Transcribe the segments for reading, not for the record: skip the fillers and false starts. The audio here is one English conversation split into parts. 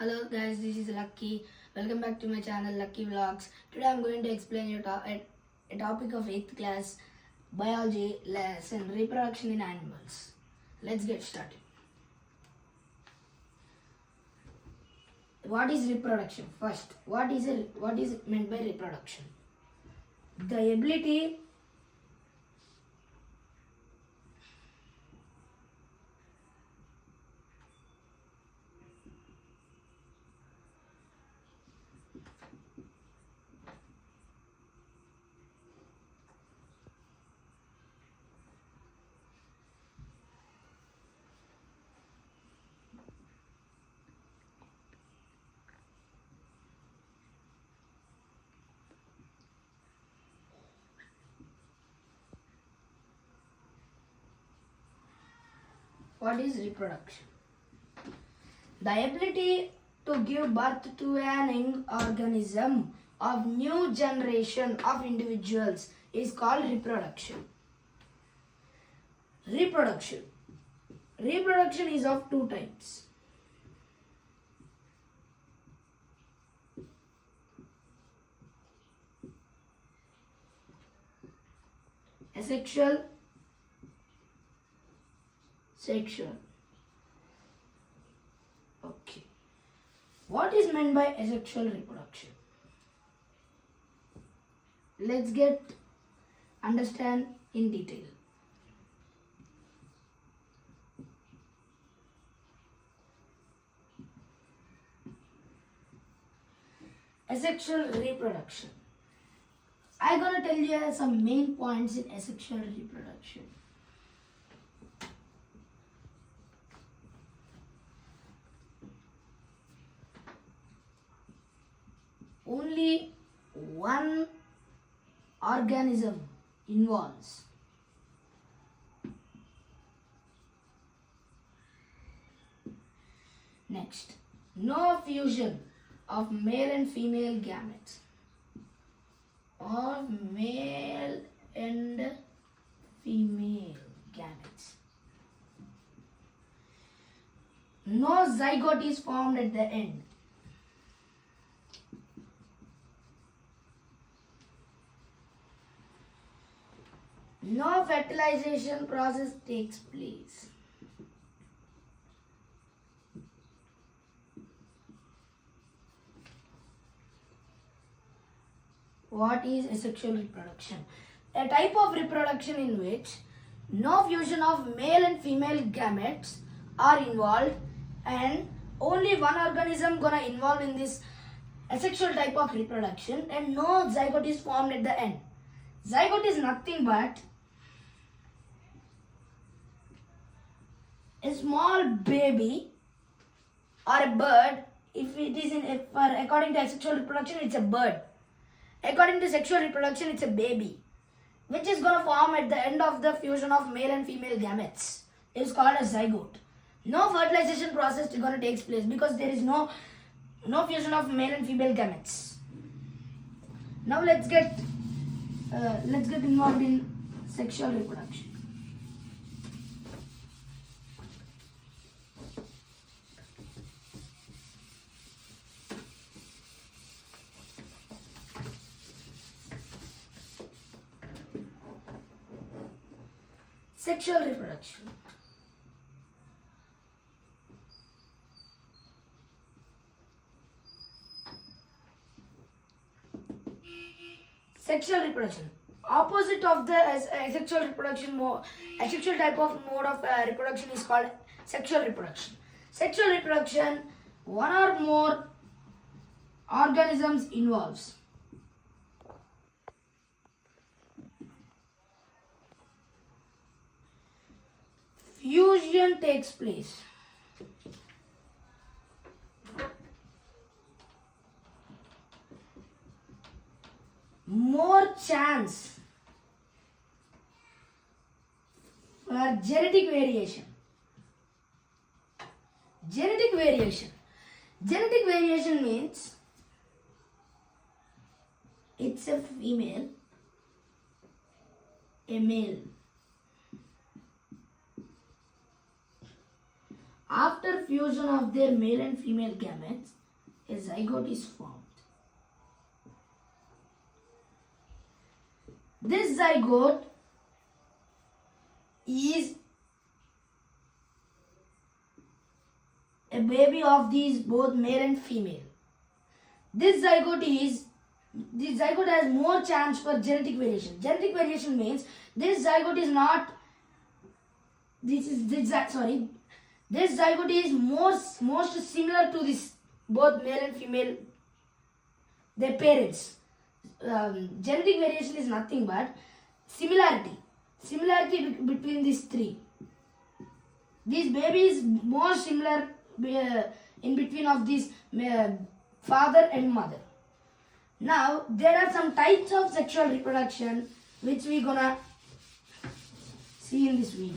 Hello guys, this is Lucky. Welcome back to my channel Lucky Vlogs. Today I'm going to explain you a topic of 8th class biology lesson reproduction in animals. Let's get started. What is reproduction? First, what is meant by reproduction? The ability What is reproduction? The ability to give birth to an young organism of new generation of individuals is called reproduction. Reproduction. Reproduction is of two types. Asexual, sexual. Okay. What is meant by asexual reproduction? Let's understand in detail. Asexual reproduction. I'm gonna tell you some main points in asexual reproduction. Only one organism involves. Next, no fusion of male and female gametes or male and female gametes. No zygote is formed at the end. No fertilization process takes place. What is asexual reproduction? A type of reproduction in which no fusion of male and female gametes are involved and only one organism gonna involve in this asexual type of reproduction and no zygote is formed at the end. Zygote is nothing but a small baby or a bird. If it is according to asexual reproduction, it's a bird. According to sexual reproduction, it's a baby, which is going to form at the end of the fusion of male and female gametes. It is called a zygote. No fertilization process is going to take place because there is no fusion of male and female gametes. Now let's get involved in sexual reproduction. Sexual reproduction. Sexual reproduction. Opposite of the asexual reproduction asexual type of mode of reproduction is called sexual reproduction. Sexual reproduction, one or more organisms involves. Fusion takes place. More chance for genetic variation. Genetic variation. Genetic variation means it's a female, a male. After fusion of their male and female gametes, a zygote is formed. This zygote is a baby of these both male and female. This zygote has more chance for genetic variation. Genetic variation means this zygote is not. This zygote is most similar to this both male and female, their parents. Genetic variation is nothing but similarity between these three. This baby is more similar in between of this father and mother. Now there are some types of sexual reproduction which we gonna see in this video.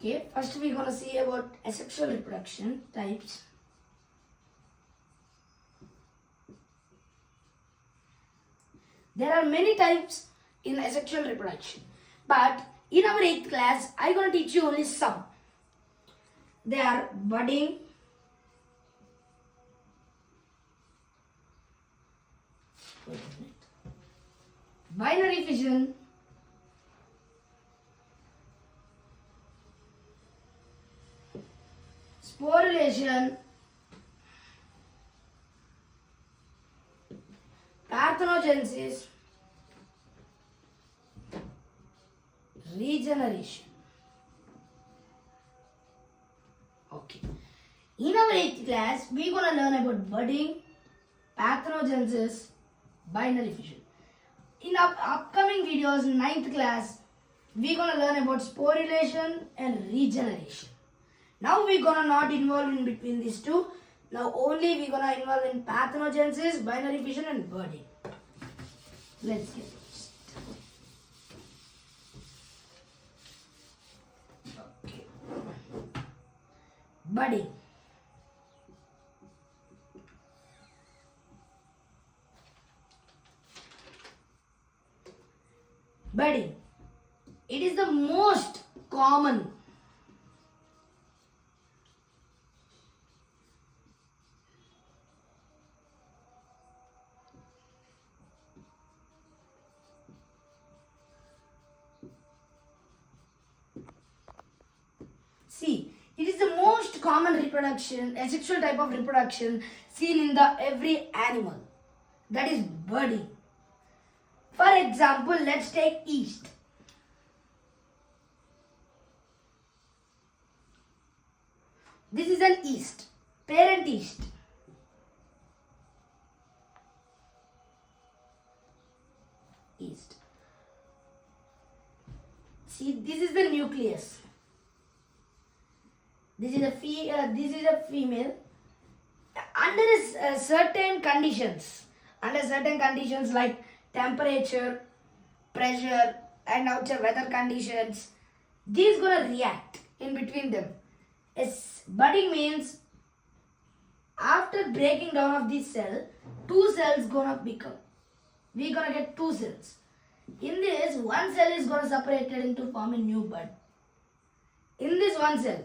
Okay, first we're gonna see about asexual reproduction types. There are many types in asexual reproduction, but in our 8th class, I'm gonna teach you only some. They are budding, binary fission, sporulation, parthenogenesis, regeneration. Okay. In our 8th class, we're gonna learn about budding, parthenogenesis, binary fission. In our upcoming videos, 9th class, we're gonna learn about sporulation and regeneration. Now we're gonna not involve in between these two. Now only we're gonna involve in parthenogenesis, binary fission and budding. Let's get this. Okay. Budding. Budding. It is the most common it is the most common reproduction, asexual type of reproduction seen in the every animal. That is budding. For example, let's take yeast. This is an yeast, parent yeast. See, this is the nucleus. This is a female. Under certain conditions like temperature, pressure, and outside weather conditions, these gonna react in between them. Budding means after breaking down of this cell, two cells gonna become. We're gonna get two cells. In this, one cell is gonna separate into form a new bud. In this one cell,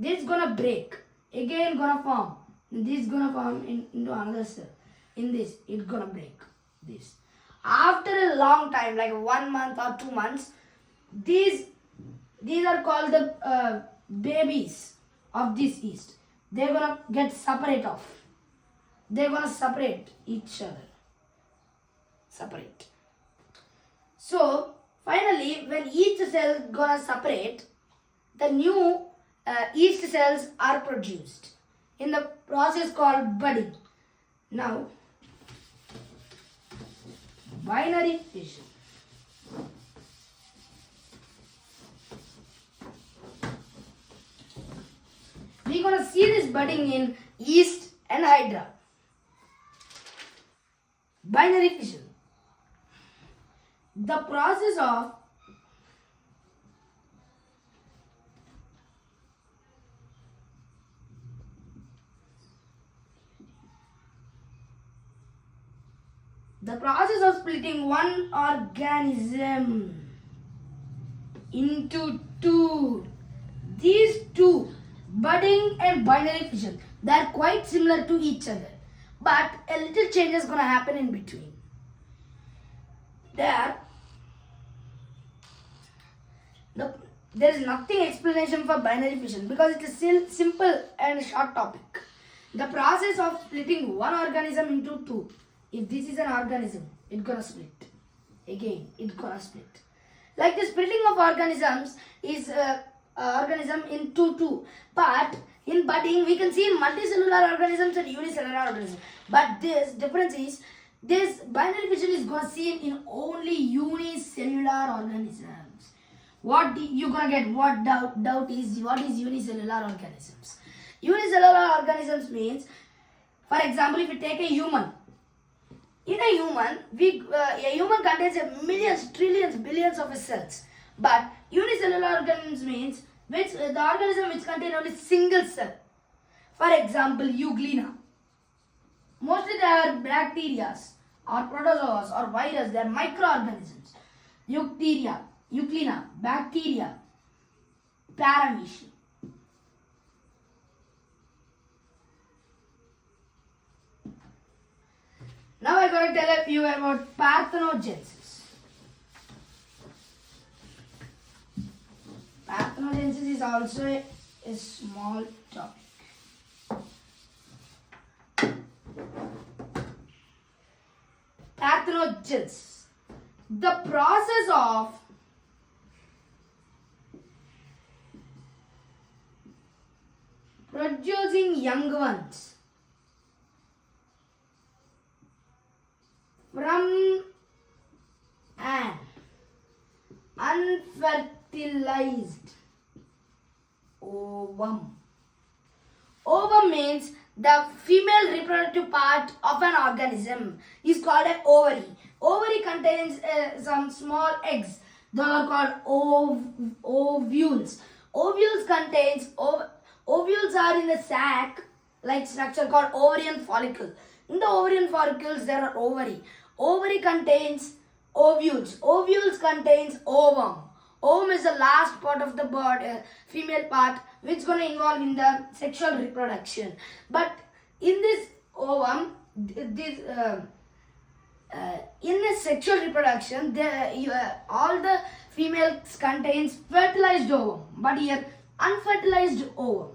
this is gonna break, again gonna form, this is gonna form into another cell. In this, it's gonna break this. After a long time, like 1 month or 2 months, these are called the babies of this yeast. They're gonna get separate off. They're gonna separate each other. Separate. So finally, when each cell gonna separate, the new yeast cells are produced in the process called budding. Now, binary fission. We're gonna see this budding in yeast and hydra. Binary fission. The process of The process of splitting one organism into two. These two, budding and binary fission, they are quite similar to each other, but a little change is going to happen in between. There is nothing explanation for binary fission because it is still simple and short topic. The process of splitting one organism into two. If this is an organism, it's gonna split. Again, it's gonna split. Like the splitting of organisms is organism into two. But in budding, we can see multicellular organisms and unicellular organisms. But this difference is this binary fission is gonna seen in only unicellular organisms. What you gonna get? What doubt is what is unicellular organisms? Unicellular organisms means, for example, if you take a human. In a human, a human contains millions, trillions, billions of cells. But unicellular organisms means the organism which contains only single cell. For example, Euglena. Mostly they are bacteria or protozoas or virus. They are microorganisms. Euglena, bacteria, Paramecia. Now I'm going to tell you about parthenogenesis. Parthenogenesis is also a small topic. Parthenogenesis. The process of producing young ones from an unfertilized ovum. Ovum means the female reproductive part of an organism is called an ovary. Ovary contains some small eggs. Those are called ovules. Ovules are in a sac-like structure called ovarian follicle. In the ovarian follicles, there are ovary. Ovary contains ovules. Ovules contains ovum. Ovum is the last part of the body, female part, which is going to involve in the sexual reproduction. But in this ovum, in the sexual reproduction, all the females contains fertilized ovum. But here, unfertilized ovum.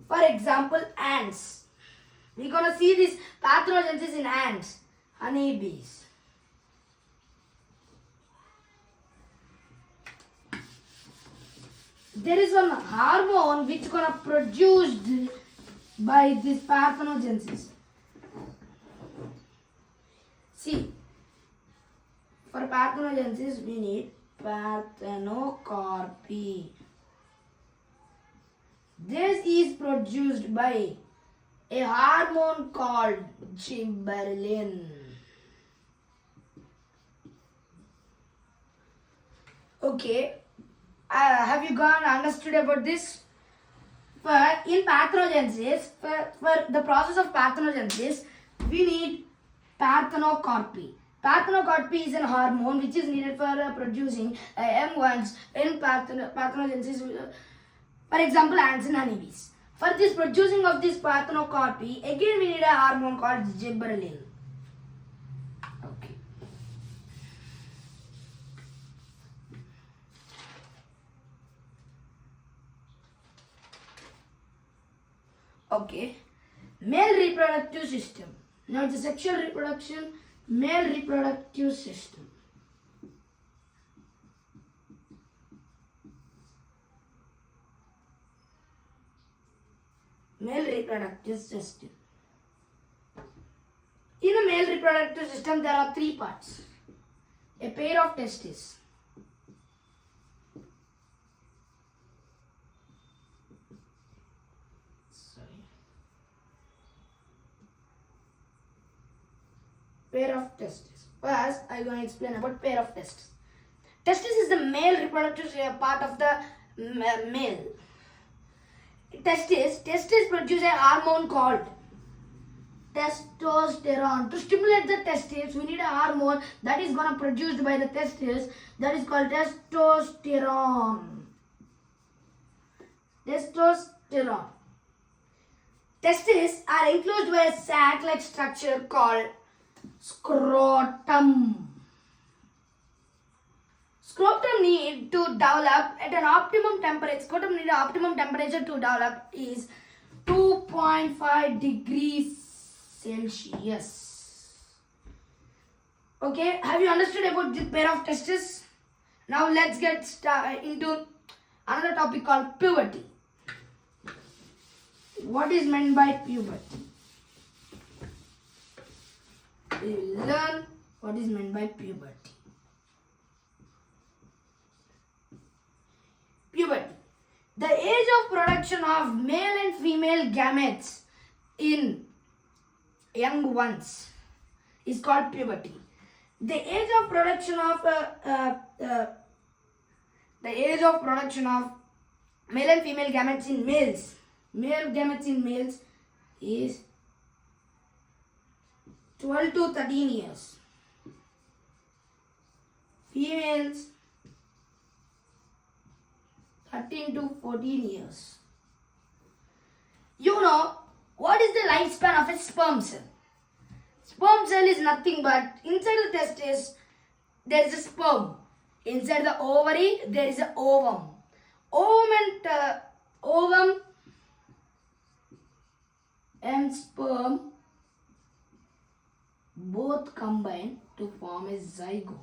For example, ants. We're going to see this parthenogenesis in ants, honeybees. There is one hormone which is going to produced by this parthenogenesis. See, for parthenogenesis we need parthenocarpy. This is produced by a hormone called gibberellin. Okay, have you understood about this? In parthenogenesis, for the process of parthenogenesis, we need parthenocarpy. Parthenocarpy is a hormone which is needed for producing young ones in parthenogenesis. For example, ants and honeybees. For this producing of this parthenocarpy, again we need a hormone called gibberellin. Okay. Okay. Male reproductive system. Now it's a sexual reproduction, male reproductive system. Male reproductive system. In a male reproductive system, there are three parts. A pair of testes. Pair of testes. First, I am going to explain about pair of testes. Testis is the male reproductive part of the male. Testis produce a hormone called testosterone. To stimulate the testes, we need a hormone that is gonna produced by the testes. That is called testosterone. Testosterone. Testes are enclosed by a sac-like structure called scrotum. Scrotum need to develop at an optimum temperature. Scrotum need an optimum temperature to develop is 2.5 degrees Celsius. Okay, have you understood about this pair of testes? Now let's get into another topic called puberty. What is meant by puberty? We will learn what is meant by puberty. Puberty. The age of production of male and female gametes in young ones is called puberty. The age of production of male and female gametes in males. Male gametes in males is 12 to 13 years. Females 13 to 14 years. You know what is the lifespan of a sperm cell? Sperm cell is nothing but inside the testis there is a sperm. Inside the ovary there is a ovum. Ovum and sperm both combine to form a zygote.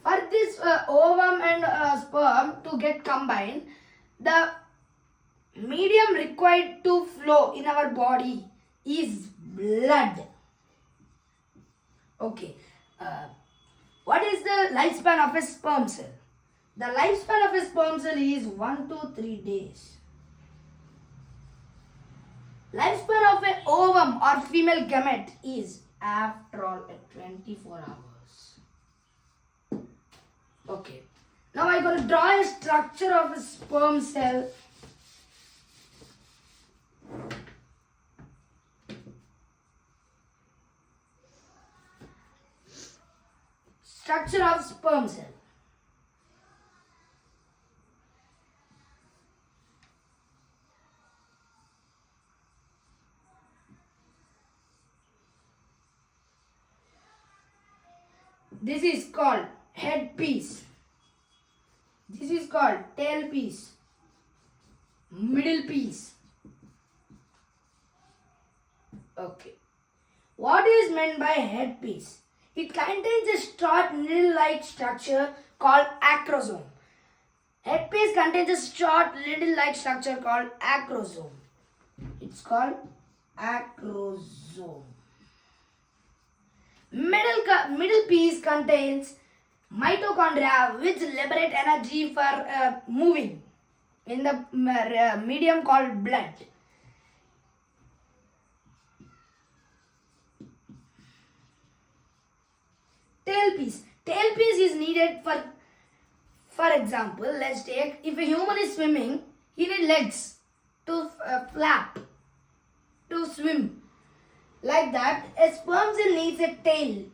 For this ovum and sperm to get combined, the medium required to flow in our body is blood. Okay. What is the lifespan of a sperm cell? The lifespan of a sperm cell is 1 to 3 days. Lifespan of an ovum or female gamete is after all at 24 hours. Okay. Now I'm going to draw a structure of a sperm cell. Structure of sperm cell. This is called head piece. This is called tail piece. Middle piece. Okay. What is meant by head piece? It contains a short needle-like structure called acrosome. Head piece contains a short needle-like structure called acrosome. It's called acrosome. Middle piece contains mitochondria which liberate energy for moving in the medium called blood. Tail piece. Tail piece is needed for example, let's take if a human is swimming, he needs legs to flap, to swim. Like that, a sperm cell needs a tail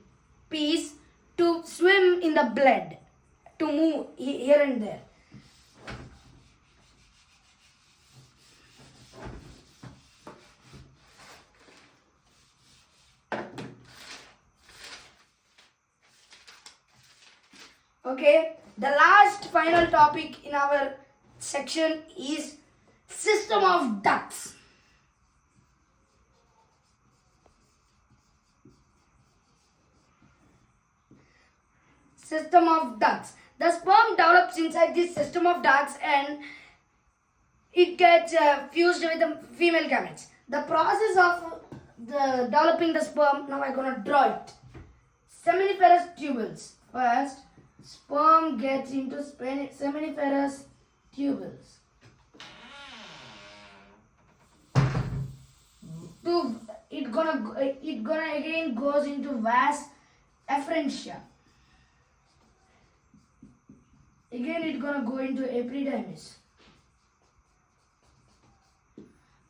piece to swim in the blood, to move here and there. Okay, the last final topic in our section is system of ducts. System of ducts. The sperm develops inside this system of ducts and it gets fused with the female gametes. The process of developing the sperm, now I'm going to draw it. Seminiferous tubules. First, sperm gets into seminiferous tubules. It gonna again goes into vas efferentia. Again, it's gonna go into epididymis.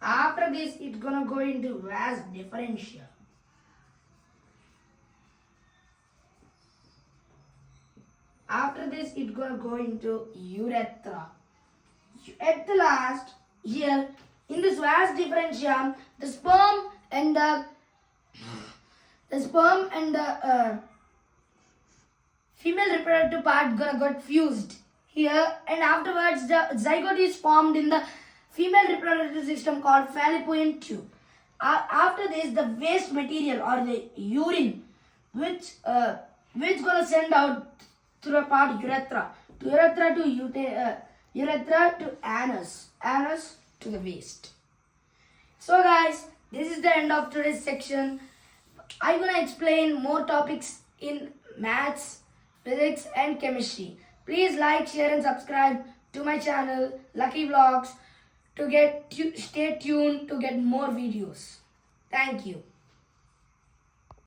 After this, it's gonna go into vas differentia. After this, it's gonna go into urethra. At the last, here in this vas differentia, the sperm and the female reproductive part gonna get fused here, and afterwards the zygote is formed in the female reproductive system called fallopian tube. After this, the waste material or the urine, which gonna send out through a part urethra to anus to the waste. So guys, this is the end of today's section. I'm gonna explain more topics in maths, physics and chemistry. Please like, share and subscribe to my channel Lucky Vlogs to stay tuned to get more videos. Thank you.